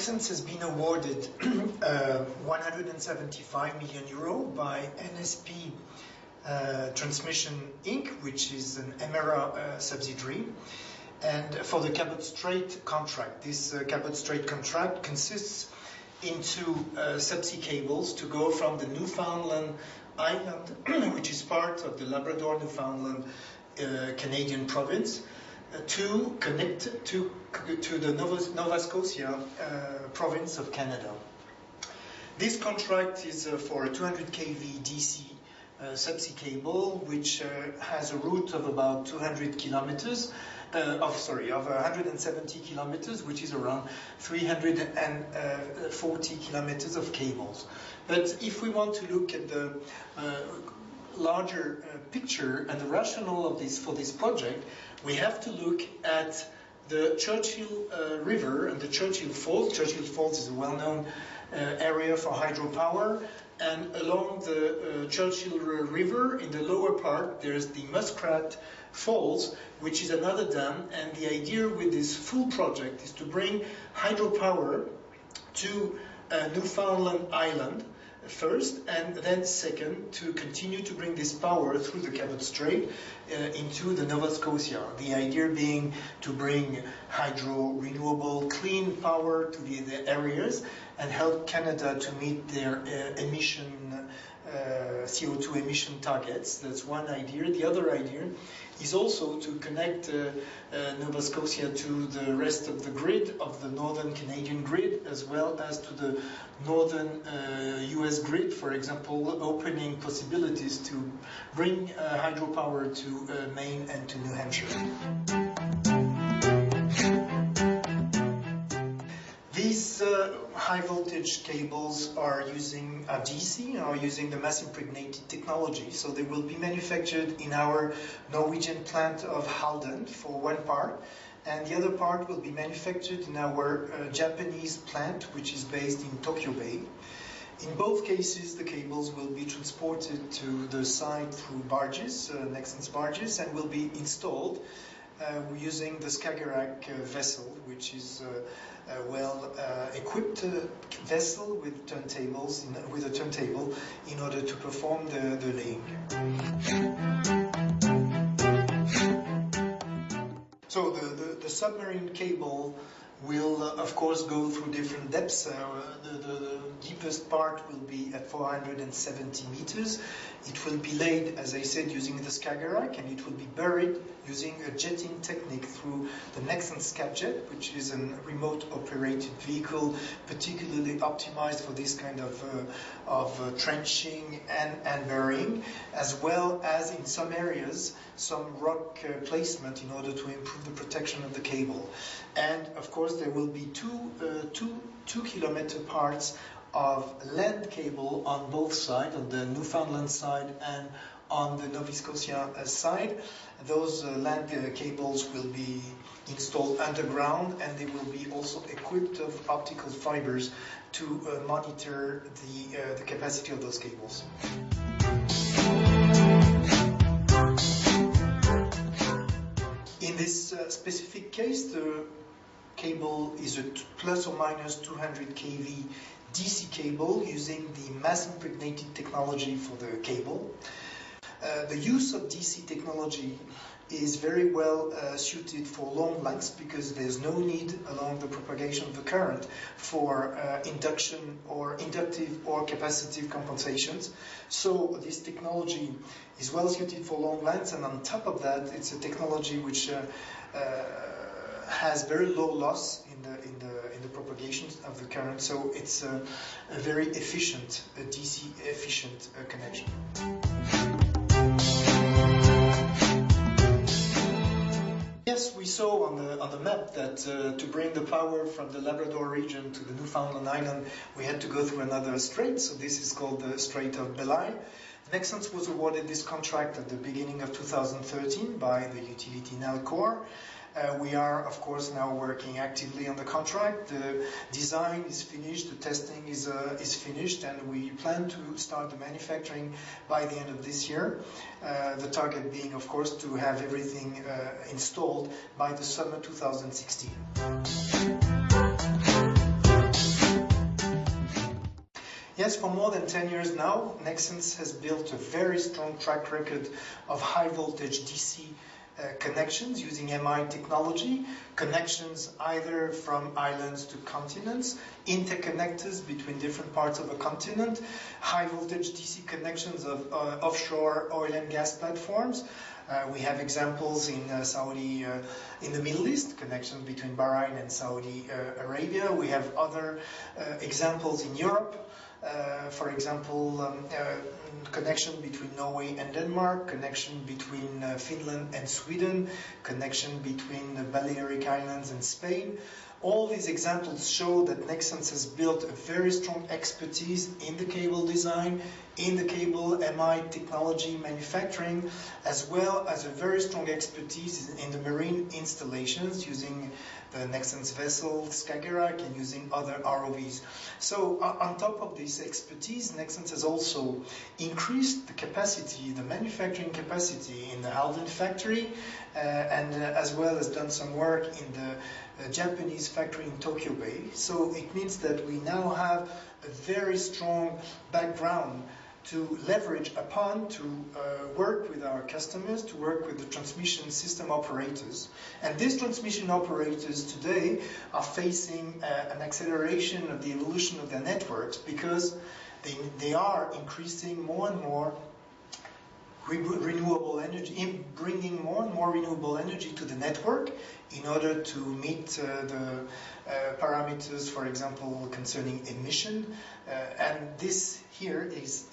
Nexans has been awarded 175 million euro by NSP Transmission Inc., which is an Emera subsidiary, and for the Cabot Strait contract. This Cabot Strait contract consists into subsea cables to go from the Newfoundland Island, which is part of the Labrador Newfoundland Canadian province, to connect to the Nova Scotia province of Canada. This contract is for a 200 kV DC subsea cable, which has a route of about 200 kilometers, of 170 kilometers, which is around 340 kilometers of cables. But if we want to look at the larger picture and the rationale of for this project, we have to look at the Churchill River and the Churchill Falls. Churchill Falls is a well-known area for hydropower, and along the Churchill River, in the lower part, there's the Muskrat Falls, which is another dam, and the idea with this full project is to bring hydropower to Newfoundland Island first, and then second, to continue to bring this power through the Cabot Strait into the Nova Scotia. The idea being to bring hydro, renewable, clean power to the areas and help Canada to meet their CO2 emission targets. That's one idea. The other idea is also to connect Nova Scotia to the rest of the grid, of the northern Canadian grid, as well as to the northern US grid, for example, opening possibilities to bring hydropower to Maine and to New Hampshire. These high voltage cables are using DC, are using the mass impregnated technology, so they will be manufactured in our Norwegian plant of Halden for one part, and the other part will be manufactured in our Japanese plant, which is based in Tokyo Bay. In both cases, the cables will be transported to the site through barges, Nexans barges, and will be installed using the Skagerrak vessel, which is a well-equipped vessel with turntables, with a turntable, in order to perform the laying. So the submarine cable will, of course, go through different depths. The deepest part will be at 470 meters. It will be laid, as I said, using the Skagerrak, and it will be buried using a jetting technique through the Nexans Scapjet, which is a remote operated vehicle, particularly optimized for this kind of trenching and burying, as well as in some areas some rock placement in order to improve the protection of the cable. And of course there will be two kilometer parts of land cable on both sides, on the Newfoundland side and on the Nova Scotia side. Those land cables will be installed underground, and they will be also equipped with optical fibers to monitor the capacity of those cables. In this specific case, the cable is a plus or minus 200 kV DC cable using the mass impregnated technology for the cable. The use of DC technology is very well suited for long lengths, because there's no need along the propagation of the current for induction or inductive or capacitive compensations. So this technology is well suited for long lengths, and on top of that, it's a technology which has very low loss in the propagation of the current. So it's a very efficient, DC efficient connection. Yes, we saw on the map that to bring the power from the Labrador region to the Newfoundland Island, we had to go through another strait. So this is called the Strait of Belle. Nexans was awarded this contract at the beginning of 2013 by the utility Nalcor. We are, of course, now working actively on the contract. The design is finished, the testing is finished, and we plan to start the manufacturing by the end of this year. The target being, of course, to have everything installed by the summer 2016. Yes, for more than 10 years now, Nexans has built a very strong track record of high voltage DC connections using MI technology, connections either from islands to continents, interconnectors between different parts of a continent, high voltage DC connections of offshore oil and gas platforms. We have examples in in the Middle East, connections between Bahrain and Saudi Arabia. We have other examples in Europe. For example, connection between Norway and Denmark, connection between Finland and Sweden, connection between the Balearic Islands and Spain. All these examples show that Nexans has built a very strong expertise in the cable design, in the cable MI technology manufacturing, as well as a very strong expertise in the marine installations using the Nexans vessel Skagerrak and using other ROVs. So on top of this expertise, Nexans has also increased the capacity, the manufacturing capacity in the Halden factory, and as well as done some work in the Japanese factory in Tokyo Bay. So it means that we now have a very strong background to leverage upon, to work with our customers, to work with the transmission system operators. And these transmission operators today are facing an acceleration of the evolution of their networks because they are increasing more and more renewable energy, bringing more and more renewable energy to the network in order to meet the parameters, for example, concerning emission. And this here is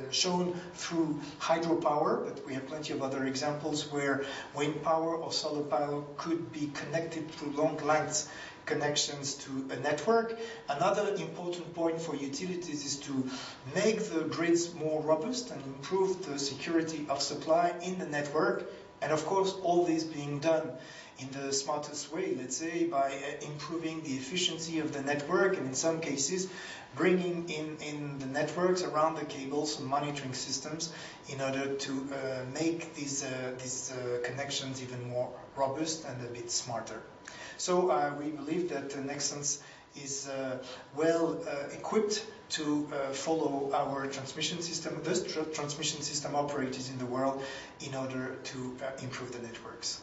shown through hydropower, but we have plenty of other examples where wind power or solar power could be connected through long lengths connections to a network. Another important point for utilities is to make the grids more robust and improve the security of supply in the network. And of course, all this being done in the smartest way, let's say, by improving the efficiency of the network, and in some cases, bringing in the networks around the cables some monitoring systems in order to make these connections even more robust and a bit smarter. So we believe that Nexans is well equipped to follow our transmission system, the transmission system operators in the world in order to improve the networks.